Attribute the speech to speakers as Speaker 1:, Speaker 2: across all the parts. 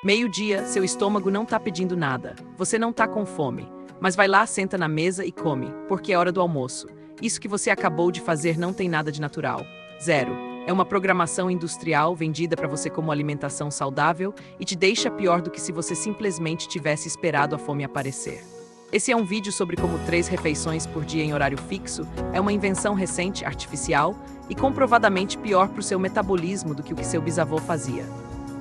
Speaker 1: Meio-dia, seu estômago não tá pedindo nada. Você não tá com fome. Mas vai lá, senta na mesa e come, porque é hora do almoço. Isso que você acabou de fazer não tem nada de natural. Zero. É uma programação industrial vendida para você como alimentação saudável e te deixa pior do que se você simplesmente tivesse esperado a fome aparecer. Esse é um vídeo sobre como 3 refeições por dia em horário fixo é uma invenção recente, artificial e comprovadamente pior para o seu metabolismo do que o que seu bisavô fazia.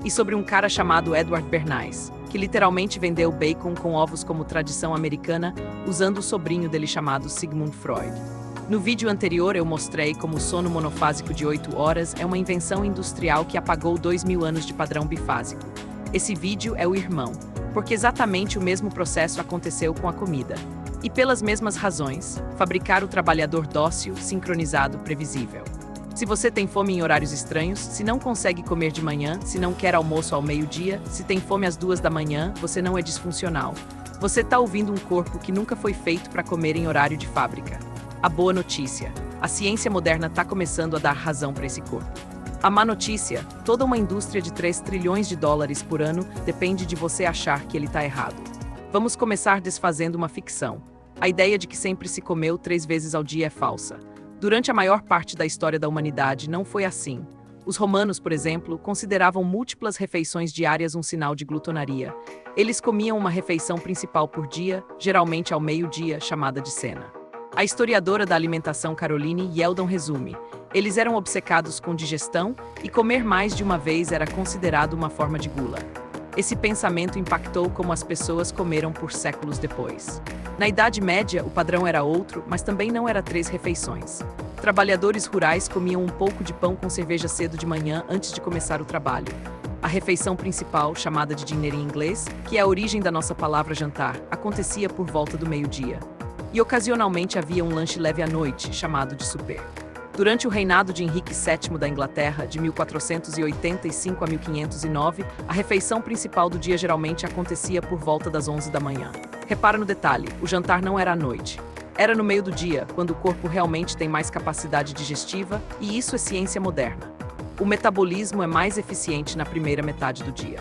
Speaker 1: E sobre um cara chamado Edward Bernays, que literalmente vendeu bacon com ovos como tradição americana, usando o sobrinho dele chamado Sigmund Freud. No vídeo anterior eu mostrei como o sono monofásico de 8 horas é uma invenção industrial que apagou 2000 anos de padrão bifásico. Esse vídeo é o irmão, porque exatamente o mesmo processo aconteceu com a comida. E pelas mesmas razões, fabricar o trabalhador dócil, sincronizado, previsível. Se você tem fome em horários estranhos, se não consegue comer de manhã, se não quer almoço ao meio-dia, se tem fome às 2 da manhã, você não é disfuncional. Você está ouvindo um corpo que nunca foi feito para comer em horário de fábrica. A boa notícia: a ciência moderna está começando a dar razão para esse corpo. A má notícia: toda uma indústria de 3 trilhões de dólares por ano depende de você achar que ele está errado. Vamos começar desfazendo uma ficção. A ideia de que sempre se comeu 3 vezes ao dia é falsa. Durante a maior parte da história da humanidade, não foi assim. Os romanos, por exemplo, consideravam múltiplas refeições diárias um sinal de glutonaria. Eles comiam uma refeição principal por dia, geralmente ao meio-dia, chamada de cena. A historiadora da alimentação Caroline Yeldon resume: eles eram obcecados com digestão e comer mais de uma vez era considerado uma forma de gula. Esse pensamento impactou como as pessoas comeram por séculos depois. Na Idade Média, o padrão era outro, mas também não era 3 refeições. Trabalhadores rurais comiam um pouco de pão com cerveja cedo de manhã antes de começar o trabalho. A refeição principal, chamada de dinner em inglês, que é a origem da nossa palavra jantar, acontecia por volta do meio-dia. E ocasionalmente havia um lanche leve à noite, chamado de souper. Durante o reinado de Henrique VII da Inglaterra, de 1485 a 1509, a refeição principal do dia geralmente acontecia por volta das 11 da manhã. Repara no detalhe: o jantar não era à noite. Era no meio do dia, quando o corpo realmente tem mais capacidade digestiva, e isso é ciência moderna. O metabolismo é mais eficiente na primeira metade do dia.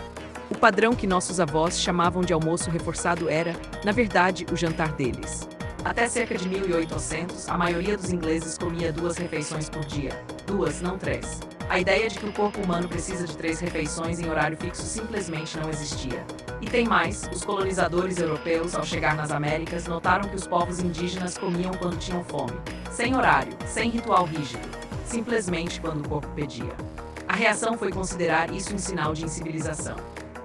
Speaker 1: O padrão que nossos avós chamavam de almoço reforçado era, na verdade, o jantar deles. Até cerca de 1800, a maioria dos ingleses comia 2 refeições por dia. 2, não 3. A ideia de que o corpo humano precisa de 3 refeições em horário fixo simplesmente não existia. E tem mais: os colonizadores europeus, ao chegar nas Américas, notaram que os povos indígenas comiam quando tinham fome. Sem horário, sem ritual rígido. Simplesmente quando o corpo pedia. A reação foi considerar isso um sinal de incivilização.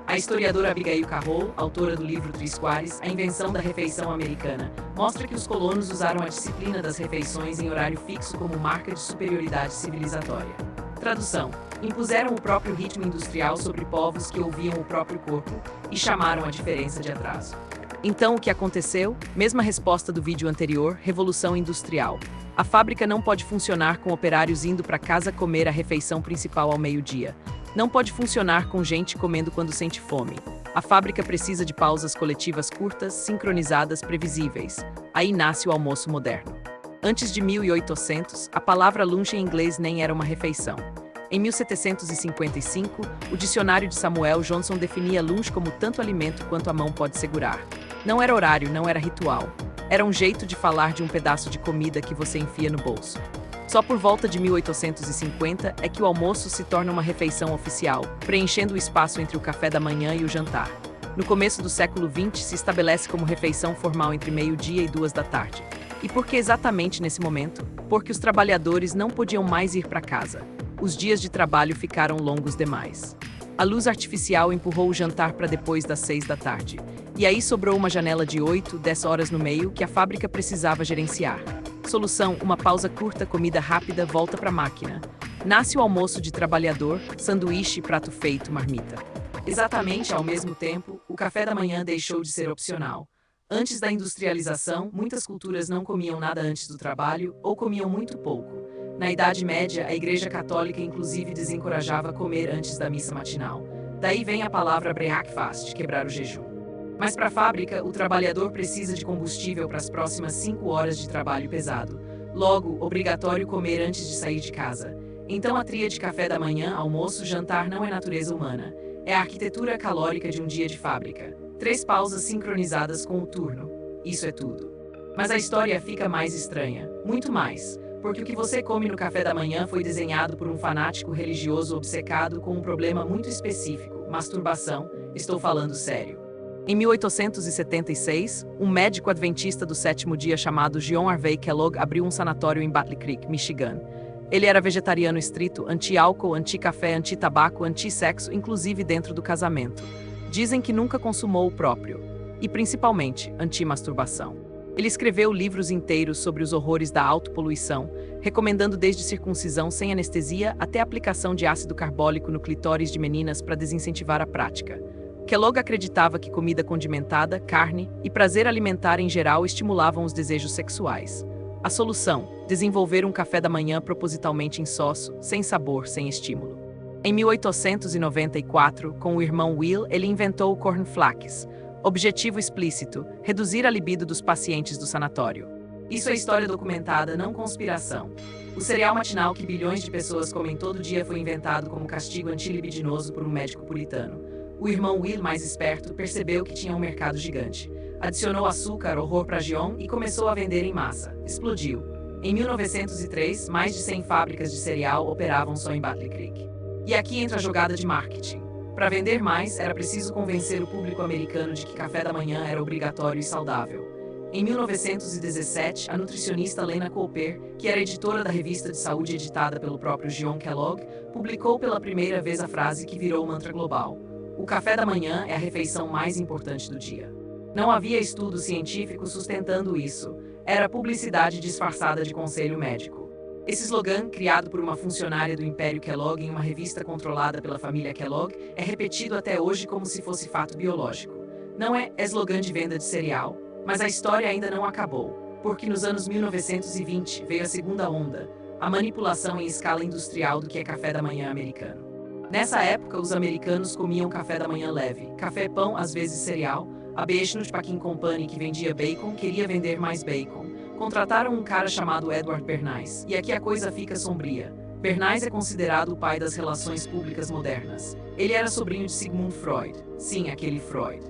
Speaker 1: A historiadora Abigail Carroll, autora do livro Trisquares, A Invenção da Refeição Americana, mostra que os colonos usaram a disciplina das refeições em horário fixo como marca de superioridade civilizatória. Tradução: impuseram o próprio ritmo industrial sobre povos que ouviam o próprio corpo e chamaram a diferença de atraso. Então, o que aconteceu? Mesma resposta do vídeo anterior: revolução industrial. A fábrica não pode funcionar com operários indo para casa comer a refeição principal ao meio-dia. Não pode funcionar com gente comendo quando sente fome. A fábrica precisa de pausas coletivas curtas, sincronizadas, previsíveis. Aí nasce o almoço moderno. Antes de 1800, a palavra lunch em inglês nem era uma refeição. Em 1755, o dicionário de Samuel Johnson definia lunch como tanto alimento quanto a mão pode segurar. Não era horário, não era ritual. Era um jeito de falar de um pedaço de comida que você enfia no bolso. Só por volta de 1850 é que o almoço se torna uma refeição oficial, preenchendo o espaço entre o café da manhã e o jantar. No começo do século XX, se estabelece como refeição formal entre meio-dia e 2 da tarde. E por que exatamente nesse momento? Porque os trabalhadores não podiam mais ir para casa. Os dias de trabalho ficaram longos demais. A luz artificial empurrou o jantar para depois das 6 da tarde. E aí sobrou uma janela de 8, 10 horas no meio que a fábrica precisava gerenciar. Solução: uma pausa curta, comida rápida, volta para a máquina. Nasce o almoço de trabalhador, sanduíche, prato feito, marmita. Exatamente ao mesmo tempo, o café da manhã deixou de ser opcional. Antes da industrialização, muitas culturas não comiam nada antes do trabalho ou comiam muito pouco. Na Idade Média, a Igreja Católica inclusive desencorajava comer antes da missa matinal. Daí vem a palavra breakfast, quebrar o jejum. Mas para a fábrica, o trabalhador precisa de combustível para as próximas 5 horas de trabalho pesado. Logo, obrigatório comer antes de sair de casa. Então a tríade café da manhã, almoço, jantar não é natureza humana. É a arquitetura calórica de um dia de fábrica. 3 pausas sincronizadas com o turno. Isso é tudo. Mas a história fica mais estranha. Muito mais. Porque o que você come no café da manhã foi desenhado por um fanático religioso obcecado com um problema muito específico: masturbação. Estou falando sério. Em 1876, um médico adventista do sétimo dia chamado John Harvey Kellogg abriu um sanatório em Battle Creek, Michigan. Ele era vegetariano estrito, anti-álcool, anti-café, anti-tabaco, anti-sexo, inclusive dentro do casamento. Dizem que nunca consumou o próprio. E, principalmente, anti-masturbação. Ele escreveu livros inteiros sobre os horrores da autopoluição, recomendando desde circuncisão sem anestesia até a aplicação de ácido carbólico no clitóris de meninas para desincentivar a prática. Kellogg acreditava que comida condimentada, carne e prazer alimentar em geral estimulavam os desejos sexuais. A solução: desenvolver um café da manhã propositalmente insosso, sem sabor, sem estímulo. Em 1894, com o irmão Will, ele inventou o cornflakes. Objetivo explícito: reduzir a libido dos pacientes do sanatório. Isso é história documentada, não conspiração. O cereal matinal que bilhões de pessoas comem todo dia foi inventado como castigo antilibidinoso por um médico puritano. O irmão Will, mais esperto, percebeu que tinha um mercado gigante. Adicionou açúcar, horror para Gion e começou a vender em massa. Explodiu. Em 1903, mais de 100 fábricas de cereal operavam só em Battle Creek. E aqui entra a jogada de marketing. Para vender mais, era preciso convencer o público americano de que café da manhã era obrigatório e saudável. Em 1917, a nutricionista Lena Cooper, que era editora da revista de saúde editada pelo próprio John Kellogg, publicou pela primeira vez a frase que virou mantra global: o café da manhã é a refeição mais importante do dia. Não havia estudo científico sustentando isso. Era publicidade disfarçada de conselho médico. Esse slogan, criado por uma funcionária do Império Kellogg em uma revista controlada pela família Kellogg, é repetido até hoje como se fosse fato biológico. Não é slogan de venda de cereal, mas a história ainda não acabou, porque nos anos 1920 veio a segunda onda, a manipulação em escala industrial do que é café da manhã americano. Nessa época, os americanos comiam café da manhã leve, café, pão, às vezes cereal. A Beechnut Packing Company, que vendia bacon, queria vender mais bacon. Contrataram um cara chamado Edward Bernays. E aqui a coisa fica sombria. Bernays é considerado o pai das relações públicas modernas. Ele era sobrinho de Sigmund Freud. Sim, aquele Freud.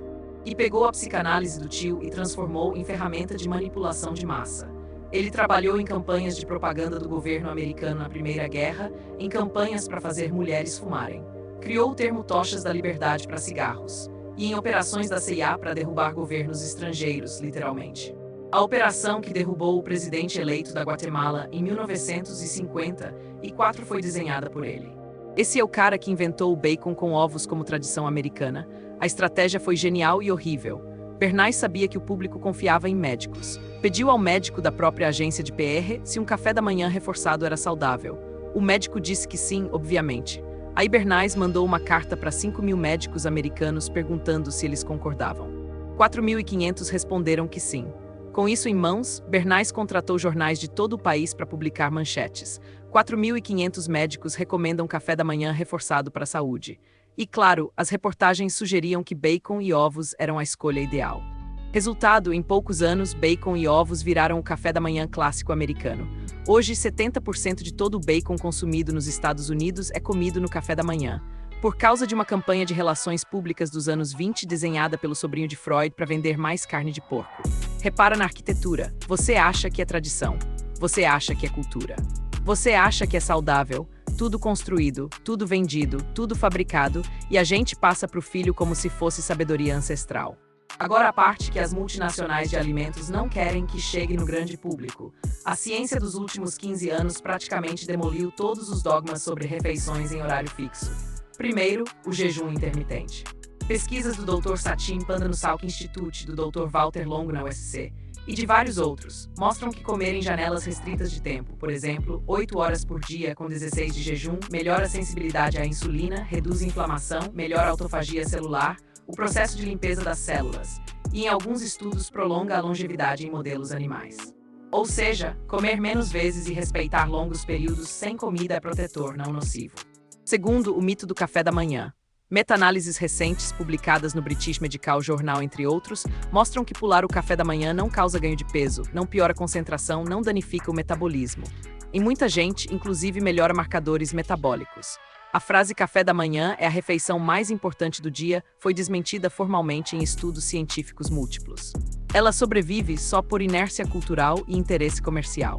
Speaker 1: E pegou a psicanálise do tio e transformou em ferramenta de manipulação de massa. Ele trabalhou em campanhas de propaganda do governo americano na Primeira Guerra, em campanhas para fazer mulheres fumarem. Criou o termo tochas da liberdade para cigarros. E em operações da CIA para derrubar governos estrangeiros, literalmente. A operação que derrubou o presidente eleito da Guatemala em 1954 foi desenhada por ele. Esse é o cara que inventou o bacon com ovos como tradição americana. A estratégia foi genial e horrível. Bernays sabia que o público confiava em médicos. Pediu ao médico da própria agência de PR se um café da manhã reforçado era saudável. O médico disse que sim, obviamente. Aí Bernays mandou uma carta para 5.000 médicos americanos perguntando se eles concordavam. 4.500 responderam que sim. Com isso em mãos, Bernays contratou jornais de todo o país para publicar manchetes. 4.500 médicos recomendam café da manhã reforçado para a saúde. E claro, as reportagens sugeriam que bacon e ovos eram a escolha ideal. Resultado, em poucos anos, bacon e ovos viraram o café da manhã clássico americano. Hoje, 70% de todo o bacon consumido nos Estados Unidos é comido no café da manhã, por causa de uma campanha de relações públicas dos anos 20 desenhada pelo sobrinho de Freud para vender mais carne de porco. Repara na arquitetura. Você acha que é tradição. Você acha que é cultura. Você acha que é saudável. Tudo construído, tudo vendido, tudo fabricado, e a gente passa para o filho como se fosse sabedoria ancestral. Agora a parte que as multinacionais de alimentos não querem que chegue no grande público. A ciência dos últimos 15 anos praticamente demoliu todos os dogmas sobre refeições em horário fixo. Primeiro, o jejum intermitente. Pesquisas do Dr. Satin Panda no Salk Institute, do Dr. Walter Longo na USC, e de vários outros, mostram que comer em janelas restritas de tempo, por exemplo, 8 horas por dia com 16 de jejum, melhora a sensibilidade à insulina, reduz a inflamação, melhora a autofagia celular, o processo de limpeza das células, e em alguns estudos prolonga a longevidade em modelos animais. Ou seja, comer menos vezes e respeitar longos períodos sem comida é protetor, não nocivo. Segundo, o mito do café da manhã. Meta-análises recentes, publicadas no British Medical Journal, entre outros, mostram que pular o café da manhã não causa ganho de peso, não piora a concentração, não danifica o metabolismo. Em muita gente, inclusive melhora marcadores metabólicos. A frase café da manhã é a refeição mais importante do dia foi desmentida formalmente em estudos científicos múltiplos. Ela sobrevive só por inércia cultural e interesse comercial.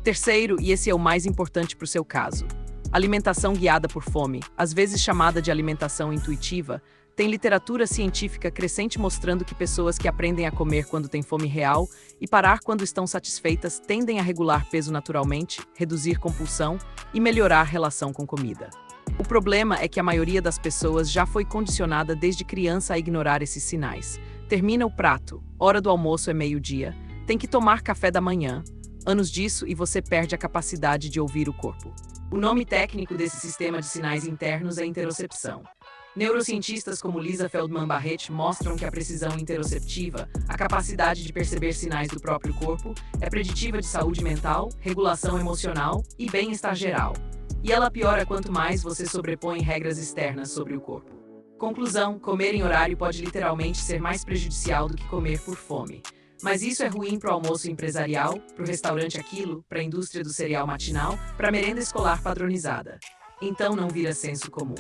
Speaker 1: Terceiro, e esse é o mais importante para o seu caso, alimentação guiada por fome, às vezes chamada de alimentação intuitiva, tem literatura científica crescente mostrando que pessoas que aprendem a comer quando têm fome real e parar quando estão satisfeitas tendem a regular peso naturalmente, reduzir compulsão e melhorar a relação com comida. O problema é que a maioria das pessoas já foi condicionada desde criança a ignorar esses sinais. Termina o prato, hora do almoço é meio-dia, tem que tomar café da manhã. Anos disso e você perde a capacidade de ouvir o corpo. O nome técnico desse sistema de sinais internos é interocepção. Neurocientistas como Lisa Feldman Barrett mostram que a precisão interoceptiva, a capacidade de perceber sinais do próprio corpo, é preditiva de saúde mental, regulação emocional e bem-estar geral. E ela piora quanto mais você sobrepõe regras externas sobre o corpo. Conclusão: comer em horário pode literalmente ser mais prejudicial do que comer por fome. Mas isso é ruim para o almoço empresarial, para o restaurante aquilo, para a indústria do cereal matinal, para a merenda escolar padronizada. Então não vira senso comum.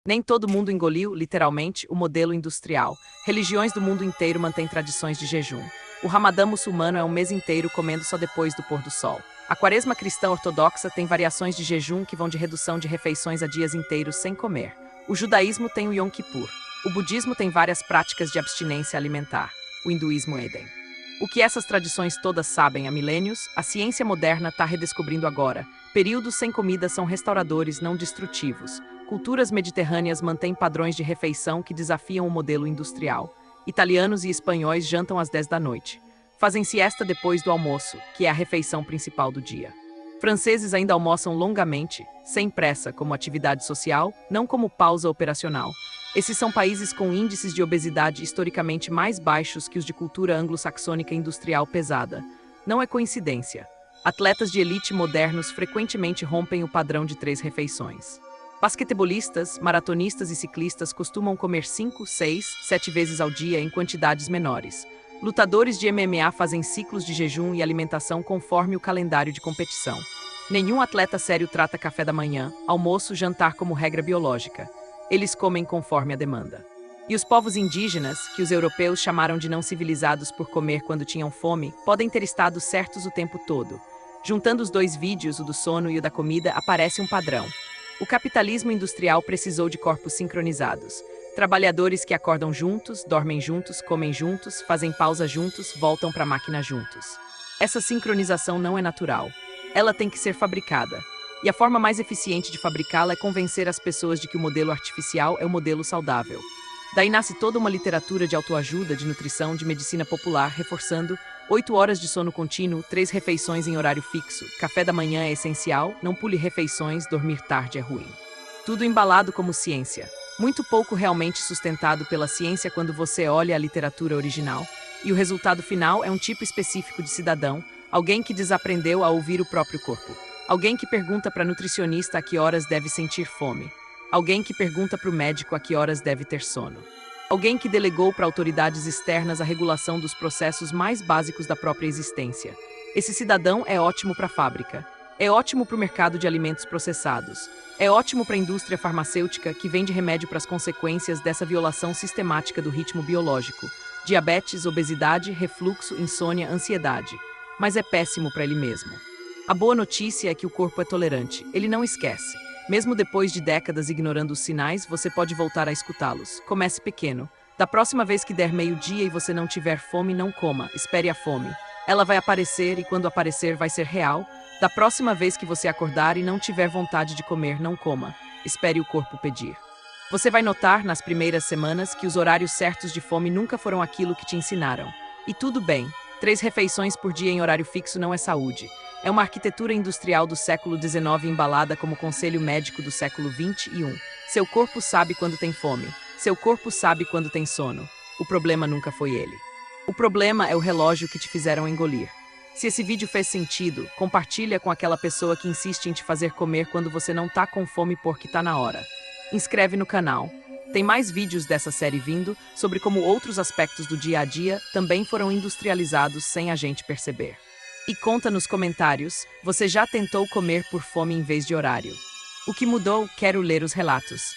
Speaker 1: Nem todo mundo engoliu, literalmente, o modelo industrial. Religiões do mundo inteiro mantêm tradições de jejum. O Ramadã muçulmano é um mês inteiro comendo só depois do pôr do sol. A quaresma cristã ortodoxa tem variações de jejum que vão de redução de refeições a dias inteiros sem comer. O judaísmo tem o Yom Kippur. O budismo tem várias práticas de abstinência alimentar. O hinduísmo Eden. O que essas tradições todas sabem há milênios, a ciência moderna está redescobrindo agora. Períodos sem comida são restauradores, não destrutivos. Culturas mediterrâneas mantêm padrões de refeição que desafiam o modelo industrial. Italianos e espanhóis jantam às 10 da noite. Fazem siesta depois do almoço, que é a refeição principal do dia. Franceses ainda almoçam longamente, sem pressa, como atividade social, não como pausa operacional. Esses são países com índices de obesidade historicamente mais baixos que os de cultura anglo-saxônica industrial pesada. Não é coincidência. Atletas de elite modernos frequentemente rompem o padrão de 3 refeições. Basquetebolistas, maratonistas e ciclistas costumam comer 5, 6, 7 vezes ao dia em quantidades menores. Lutadores de MMA fazem ciclos de jejum e alimentação conforme o calendário de competição. Nenhum atleta sério trata café da manhã, almoço, jantar como regra biológica. Eles comem conforme a demanda. E os povos indígenas, que os europeus chamaram de não civilizados por comer quando tinham fome, podem ter estado certos o tempo todo. Juntando os 2 vídeos, o do sono e o da comida, aparece um padrão. O capitalismo industrial precisou de corpos sincronizados. Trabalhadores que acordam juntos, dormem juntos, comem juntos, fazem pausa juntos, voltam para a máquina juntos. Essa sincronização não é natural. Ela tem que ser fabricada. E a forma mais eficiente de fabricá-la é convencer as pessoas de que o modelo artificial é o modelo saudável. Daí nasce toda uma literatura de autoajuda, de nutrição, de medicina popular, reforçando 8 horas de sono contínuo, 3 refeições em horário fixo, café da manhã é essencial, não pule refeições, dormir tarde é ruim. Tudo embalado como ciência. Muito pouco realmente sustentado pela ciência quando você olha a literatura original. E o resultado final é um tipo específico de cidadão, alguém que desaprendeu a ouvir o próprio corpo. Alguém que pergunta para a nutricionista a que horas deve sentir fome. Alguém que pergunta para o médico a que horas deve ter sono. Alguém que delegou para autoridades externas a regulação dos processos mais básicos da própria existência. Esse cidadão é ótimo para a fábrica. É ótimo para o mercado de alimentos processados. É ótimo para a indústria farmacêutica que vende remédio para as consequências dessa violação sistemática do ritmo biológico. Diabetes, obesidade, refluxo, insônia, ansiedade. Mas é péssimo para ele mesmo. A boa notícia é que o corpo é tolerante, ele não esquece. Mesmo depois de décadas ignorando os sinais, você pode voltar a escutá-los. Comece pequeno. Da próxima vez que der meio-dia e você não tiver fome, não coma, espere a fome. Ela vai aparecer e quando aparecer vai ser real. Da próxima vez que você acordar e não tiver vontade de comer, não coma. Espere o corpo pedir. Você vai notar, nas primeiras semanas, que os horários certos de fome nunca foram aquilo que te ensinaram. E tudo bem. 3 refeições por dia em horário fixo não é saúde. É uma arquitetura industrial do século XIX embalada como conselho médico do século XXI. Seu corpo sabe quando tem fome. Seu corpo sabe quando tem sono. O problema nunca foi ele. O problema é o relógio que te fizeram engolir. Se esse vídeo fez sentido, compartilha com aquela pessoa que insiste em te fazer comer quando você não tá com fome porque tá na hora. Inscreve no canal. Tem mais vídeos dessa série vindo sobre como outros aspectos do dia a dia também foram industrializados sem a gente perceber. E conta nos comentários, você já tentou comer por fome em vez de horário? O que mudou? Quero ler os relatos.